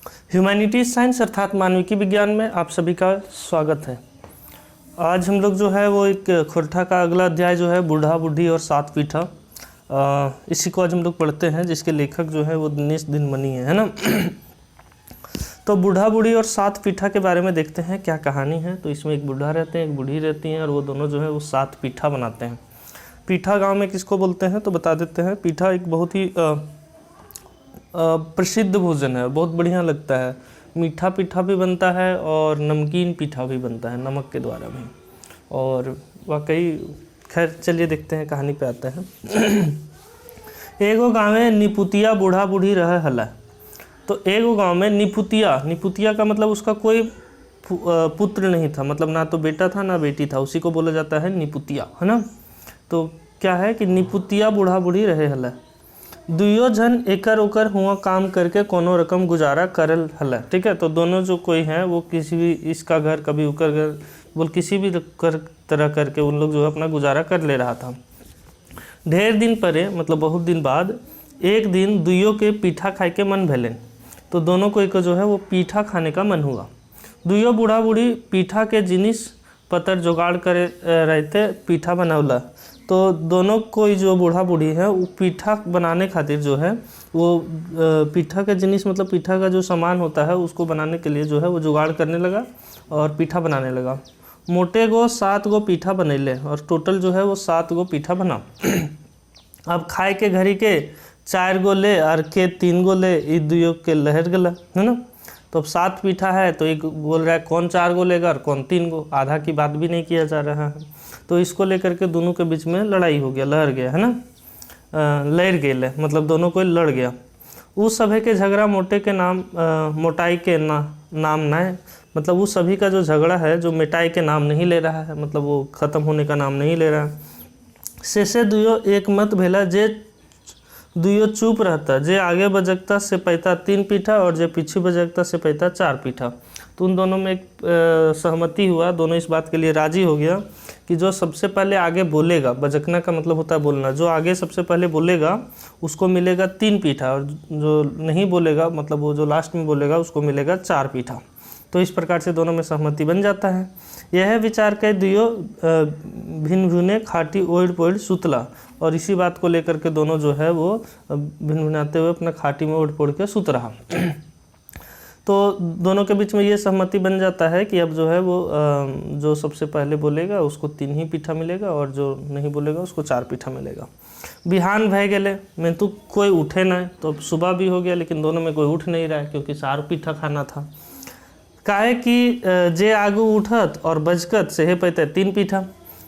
Humanities science अर्थात मानविकी विज्ञान में आप सभी का स्वागत है। आज हम लोग जो है वो एक खुरठा का अगला अध्याय जो है बूढ़ा बूढ़ी और सात पीठा, इसी को आज हम लोग पढ़ते हैं, जिसके लेखक जो है वो दिनेश दिनमणि है ना। तो बूढ़ा बूढ़ी और सात पीठा के बारे में देखते हैं क्या कहानी है। तो इसमें एक बूढ़ा रहते हैं, एक बूढ़ी रहती हैं, और वो दोनों जो है वो सात पीठा बनाते हैं। पीठा गांव में किसको बोलते हैं तो बता देते हैं। पीठा एक बहुत ही प्रसिद्ध भोजन है, बहुत बढ़िया लगता है। मीठा पीठा भी बनता है और नमकीन पीठा भी बनता है, नमक के द्वारा भी। और वाकई खैर चलिए देखते हैं, कहानी पे आते हैं। एगो गाँव में निपुतिया बूढ़ा बूढ़ी रहे हला। तो एगो गांव में निपुतिया का मतलब उसका कोई पुत्र नहीं था, मतलब ना तो बेटा था ना बेटी था, उसी को बोला जाता है निपुतिया, है ना। तो क्या है कि निपुतिया बूढ़ा बूढ़ी रहे हला। दुइयो जन एकर ओकर हुआ काम करके कोनो रकम गुजारा करल हला। ठीक है, तो दोनों जो कोई हैं वो किसी भी, इसका घर कभी उकर घर बोल, किसी भी तरह करके उन लोग जो है अपना गुजारा कर ले रहा था। ढेर दिन परे, मतलब बहुत दिन बाद, एक दिन दुइयो के पीठा खाए के मन भेलन। तो दोनों कोई को जो है वो पीठा खाने का मन हुआ। दुइयो बूढ़ा बूढ़ी पीठा के जिनिस पतर जुगाड़ करे रहते पीठा बनौला। तो दोनों कोई जो बूढ़ा बूढ़ी है वो पीठा बनाने खातिर जो है वो पीठा का जिनिस, मतलब पीठा का जो सामान होता है उसको बनाने के लिए जो है वो जुगाड़ करने लगा और पीठा बनाने लगा। मोटे गो 7 गो पीठा बनैले और टोटल जो है वो 7 गो पीठा बना। अब खाए के घड़ी के 4 गो ले और के 3 गो ले, ई दुइयो के लहर गला, है ना। तो अब 7 पीठा है तो एक बोल रहा है कौन 4 गो लेगा और कौन 3 गो, आधा की बात भी नहीं किया जा रहा है। तो इसको लेकर के दोनों के बीच में लड़ाई हो गया, लहर गया, है ना। लड़ गए, मतलब दोनों को लड़ गया। उस सभी के झगड़ा मोटे के नाम मोटाई के नाम ना है, मतलब उस सभी का जो झगड़ा है जो मिटाई के नाम नहीं ले रहा है, मतलब वो ख़त्म होने का नाम नहीं ले रहा है। से दुइयो एक मत भेला, जे दुइयो चुप रहता, जे आगे बजकता से पैता 3 पीठा और जे पीछे बजकता से पैता 4 पीठा। तो उन दोनों में एक सहमति हुआ, दोनों इस बात के लिए राजी हो गया कि जो सबसे पहले आगे बोलेगा, बजकना का मतलब होता है बोलना, जो आगे सबसे पहले बोलेगा उसको मिलेगा 3 पीठा, और जो नहीं बोलेगा, मतलब वो जो लास्ट में बोलेगा उसको मिलेगा 4 पीठा। तो इस प्रकार से दोनों में सहमति बन जाता है। यह विचार कर दियो भिन्न भिन्ने खाटी ओढ़ पोड़ सुतला, और इसी बात को लेकर के दोनों जो है वो भिन्न भिन्नाते हुए अपना खाटी में ओढ़ पोड़ के सुत रहा। तो दोनों के बीच में ये सहमति बन जाता है कि अब जो है वो जो सबसे पहले बोलेगा उसको 3 ही पीठा मिलेगा और जो नहीं बोलेगा उसको 4 पीठा मिलेगा। बिहान भय गए मैं तो कोई उठे ना, तो अब सुबह भी हो गया लेकिन दोनों में कोई उठ नहीं रहा है, क्योंकि 4 पीठा खाना था। काहे कि जे आगू उठत और बजकत से पैते 3 पीठा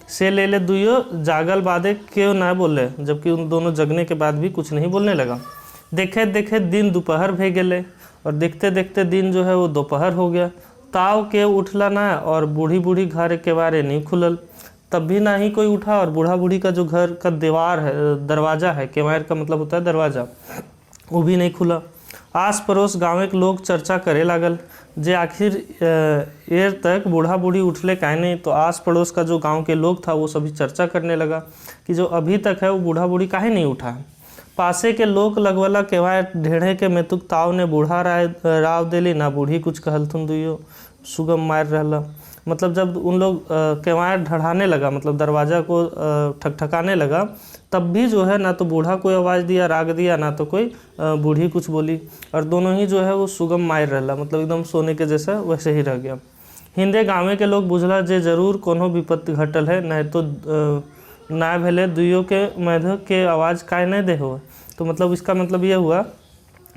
से ले ले दुइयो जागल बादे क्यों ना बोले, जबकि उन दोनों जगने के बाद भी कुछ नहीं बोलने लगा। देखे देखे दिन दोपहर भे गए और देखते देखते दिन जो है वो दोपहर हो गया। ताव के उठला ना और बूढ़ी बूढ़ी घर के बारे नहीं खुलल, तब भी ना ही कोई उठा। और बूढ़ा बूढ़ी का जो घर का दीवार है, दरवाज़ा है, केवाड़ का मतलब होता है दरवाज़ा, वो भी नहीं खुला। आस पड़ोस गाँव के लोग चर्चा करे लागल, जे आखिर एर तक बूढ़ा बूढ़ी उठले काहे नहीं। तो आस पड़ोस का जो गांव के लोग था वो सभी चर्चा करने लगा कि जो अभी तक है वो बूढ़ा बूढ़ी काहे नहीं उठा है। पासे के लोग लगवला केवाय ढेढ़े के मेतुक ताव ने बूढ़ा राव देली ना, बूढ़ी कुछ कहलथुन दुइयो सुगम मार रहला। मतलब जब उन लोग केवाय ढढ़ाने लगा, मतलब दरवाज़ा को ठकठकाने लगा, तब भी जो है ना तो बूढ़ा कोई आवाज़ दिया, राग दिया, ना तो कोई बूढ़ी कुछ बोली, और दोनों ही जो है वो सुगम मार रहला, मतलब एकदम सोने के जैसा वैसे ही रह गया। हिंदे गाँव के लोग बुझला जे जरूर कोनो विपत्ति घटल है, नहीं तो ना भेले दुइयों के मध्य के आवाज़ काय नहीं दे हो। तो मतलब इसका मतलब ये हुआ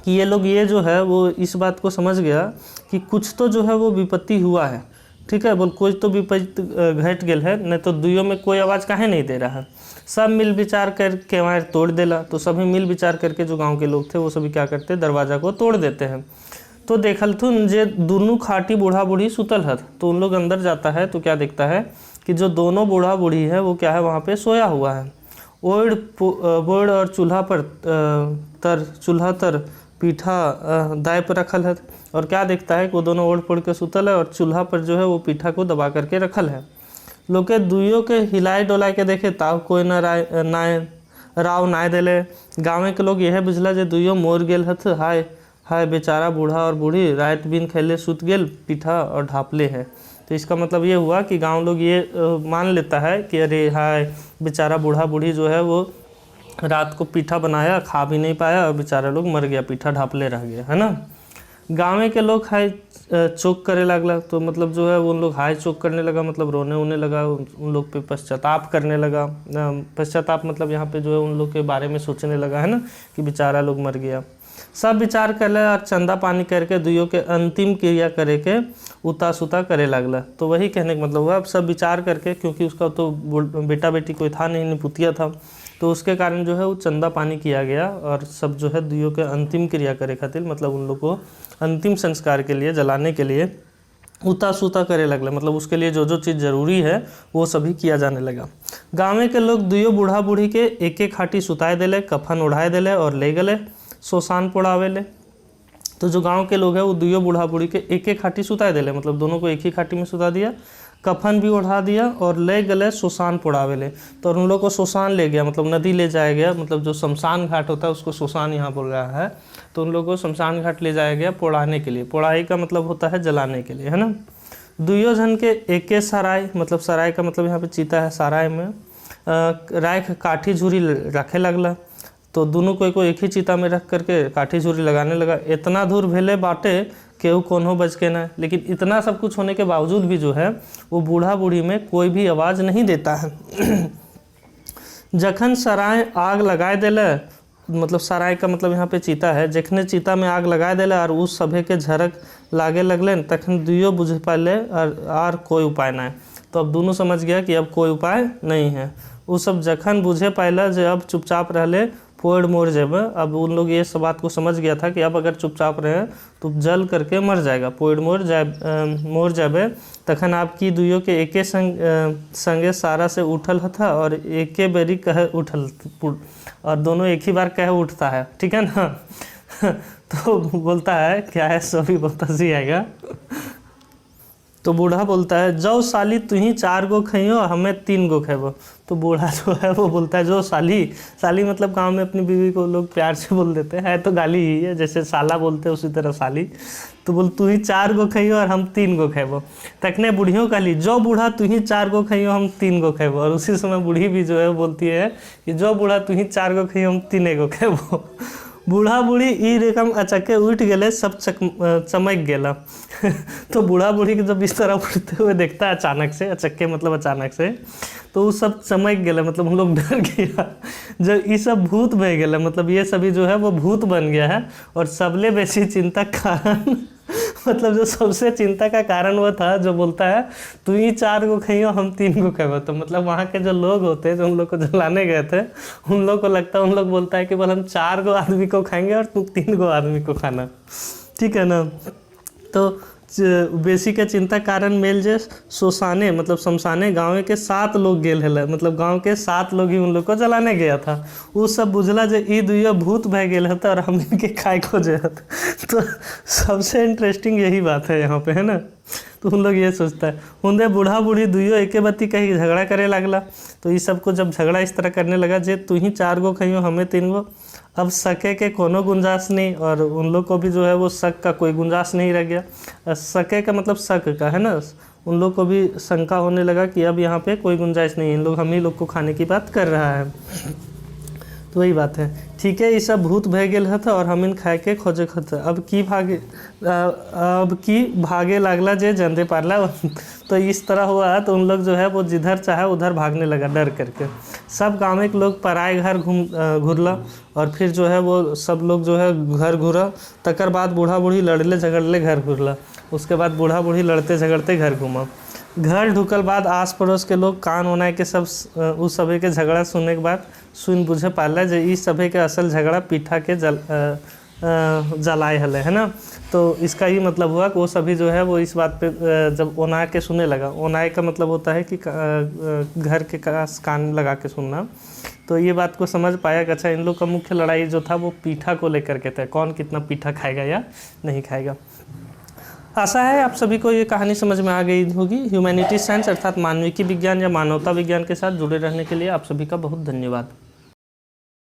कि ये लोग ये जो है वो इस बात को समझ गया कि कुछ तो जो है वो विपत्ति हुआ है। ठीक है, बोल कोई तो विपत्ति घट गया है, नहीं तो दुइयों में कोई आवाज़ काहे नहीं दे रहा है। सब मिल विचार कर केवाड़ तोड़ देला। तो सभी मिल विचार करके जो गांव के लोग थे वो सभी क्या करते, दरवाज़ा को तोड़ देते हैं। तो देखलथुन जे दोनों खाटी बूढ़ा बूढ़ी सुतल है। तो उन लोग अंदर जाता है तो क्या देखता है कि जो दोनों बूढ़ा बूढ़ी है वो क्या है, वहाँ पे सोया हुआ है। ओढ़ बोड़ और चूल्हा तर पीठा दाएँ पर रखल है, और क्या देखता है कि वो दोनों ओढ़ पोड़ के सुतल है और चूल्हा पर जो है वो पीठा को दबा करके रखल है। लोग के दुइयों के हिलाए डोलाए के देखे ताव कोई राव नाय देले। गाँव के लोग यह बुझला जे दुइयों मोर गेल हथ, हाय हाय बेचारा बूढ़ा और बूढ़ी रात बिन खैले सुत गेल पीठा और ढापले है। तो इसका मतलब ये हुआ कि गांव लोग ये मान लेता है कि अरे हाय बेचारा बूढ़ा बूढ़ी जो है वो रात को पीठा बनाया, खा भी नहीं पाया और बेचारा लोग मर गया, पीठा ढापले रह गया, है ना। गाँव के लोग हाय चोक करे लगला, तो मतलब जो है उन लोग हाय चोक करने लगा, मतलब रोने वोने लगा, उन लोग पे पश्चाताप करने लगा। पश्चाताप मतलब यहाँ पे जो है उन लोग के बारे में सोचने लगा, है ना, कि बेचारा लोग मर गया। सब विचार कर और चंदा पानी करके दुइयों के अंतिम क्रिया करे के उता सुता करे लगला। तो वही कहने का मतलब हुआ, अब सब विचार करके, क्योंकि उसका तो बेटा बेटी कोई था नहीं, निपुतिया था, तो उसके कारण जो है वो चंदा पानी किया गया और सब जो है दुइयों के अंतिम क्रिया करे खातिर, मतलब उन लोग को अंतिम संस्कार के लिए, जलाने के लिए उता सुता करे लगला, मतलब उसके लिए जो जो चीज़ जरूरी है वो सभी किया जाने लगा। गाँव के लोग दुइयों बूढ़ा बूढ़ी के एक एक खाटी सुताए दिले, कफन उड़ाए दिले और ले गले शोशान पोड़ावेले। तो जो गांव के लोग हैं वो दुइयों बूढ़ा बूढ़ी के एक एक खाटी सुताए दिले, मतलब दोनों को एक ही खाटी में सुता दिया, कफन भी उड़ा दिया और ले गले शोशान पोड़ावेले। तो उन लोग को शोशान ले गया, मतलब नदी ले जाया गया, मतलब जो शमशान घाट होता है उसको शोशान यहाँ बोल रहा है। तो उन लोगों को शमशान घाट ले जाया गया पोड़ाने के लिए। पोड़ाई का मतलब होता है जलाने के लिए, है ना। दुइयों जन के एके सराय, मतलब सराय का मतलब यहाँ पे चीता है, सराय में राख काठी झुरी रखे लगला। तो दोनों को एक ही चीता में रख करके काठी झुरी लगाने लगा। इतना दूर भेले बाटे केहू कोनो बच के ना, लेकिन इतना सब कुछ होने के बावजूद भी जो है वो बूढ़ा बूढ़ी में कोई भी आवाज़ नहीं देता है। जखन सराय आग लगाए दिले, मतलब सराय का मतलब यहाँ पे चीता है, जखने चीता में आग लगाए दिले और उस सभे के झरक लागे लगले, तखन दुइयों बुझ पाले और कोई उपाय ना है। तो अब दोनों समझ गया कि अब कोई उपाय नहीं है। वो सब जखन बुझे पाइला जे अब चुपचाप रहले फोड़ मोर जेब। अब उन लोग ये सब बात को समझ गया था कि अब अगर चुपचाप रहे तो जल करके मर जाएगा, पोड़ मोर जाबे। तखन आपकी दुइयों के एके संगे सारा से उठल था और एके बेरी कहे उठल, और दोनों एक ही बार कहे उठता है, ठीक है ना। तो बोलता है क्या है, सभी बोलता सी आएगा। तो बूढ़ा बोलता है जो साली तू ही 4 गो खइयो हमें 3 गो खेबो। तो बूढ़ा जो है वो बोलता है जो साली, साली मतलब गांव में अपनी बीवी को लोग प्यार से बोल देते हैं, तो गाली ही है, जैसे साला बोलते हैं उसी तरह साली। तो बोल तू ही 4 गो खइयो और हम 3 गो खेबो। तकने बूढ़ियों कहली जो बूढ़ा तू ही 4 गो खइयो हम 3 गो खेबो। और उसी समय बूढ़ी भी जो है बोलती है कि जो बूढ़ा तू ही 4 गो खइयो हम 3 गो खेबो। बूढ़ा बूढ़ी ई रकम अचके उठ गए, सब चमक गया। तो बूढ़ा बूढ़ी के जब इस तरह उठते हुए देखता है अचानक से, अचक्के मतलब अचानक से, तो वो सब चमक गए, मतलब हम लोग डर गया। जब ये सब भूत बह गए, मतलब ये सभी जो है वो भूत बन गया है। और सबले बेसी चिंता कारण मतलब जो सबसे चिंता का कारण वो था जो बोलता है तू ही 4 गो खइयो हम 3 गो खेबो। तो मतलब वहाँ के जो लोग होते हैं जो उन लोग को जलाने गए थे, उन लोग को लगता है, उन लोग बोलता है कि बोल हम 4 गो आदमी को खाएंगे और तू 3 गो आदमी को खाना, ठीक है ना। तो बेसी के चिंता कारण मेल जे शोशाने मतलब शमशाने गाँव के 7 लोग गेल है, मतलब गांव के 7 लोग ही उन लोग को जलाने गया था। वो सब बुझला जे ई दुइयो भूत बह गेल है और हम इनके खाए खोजे है। तो सबसे इंटरेस्टिंग यही बात है यहाँ पे, है ना। तो उन लोग ये सोचता है हुंदे बूढ़ा बूढ़ी दुइयो एके बत्ती कहीं झगड़ा करे लगला। तो ये सबको जब झगड़ा इस तरह करने लगा जे तू ही 4 गो खइयो हमें 3 गो, अब सके के कोनो गुंजाइश नहीं। और उन लोग को भी जो है वो शक का कोई गुंजाइश नहीं रह गया। सके का मतलब शक का है ना, उन लोग को भी शंका होने लगा कि अब यहाँ पे कोई गुंजाइश नहीं है, इन लोग हम ही लोग को खाने की बात कर रहा है। तो वही बात है, ठीक है। ये सब भूत भय गेल है और हम इन खाए के खोजे खोजे अब की भागे लागला जे जंदे पारला। तो इस तरह हुआ तो उन लोग जो है वो जिधर चाहे उधर भागने लगा डर करके। सब गाँव के लोग पराए घर घुरला और फिर जो है वो सब लोग जो है घर घुरा। तकर बाद बूढ़ा बूढ़ी लड़ले झगड़ले घर घुरला। उसके बाद बूढ़ा बूढ़ी लड़ते झगड़ते घर घूमा। घर ढुकल बाद आस पड़ोस के लोग कान ओनाए के सब उस सभी के झगड़ा सुनने के बाद सुन बुझे पाला जे इस सभी के असल झगड़ा पीठा के जलाए हले, है ना। तो इसका ही मतलब हुआ कि वो सभी जो है वो इस बात पे जब ओनाए के सुनने लगा, ओनाए का मतलब होता है कि घर के कान लगा के सुनना। तो ये बात को समझ पाया कि अच्छा इन लोग का मुख्य लड़ाई जो था वो पीठा को लेकर के था, कौन कितना पीठा खाएगा या नहीं खाएगा। आशा है आप सभी को ये कहानी समझ में आ गई होगी। ह्यूमैनिटी साइंस अर्थात मानविकी विज्ञान या मानवता विज्ञान के साथ जुड़े रहने के लिए आप सभी का बहुत धन्यवाद।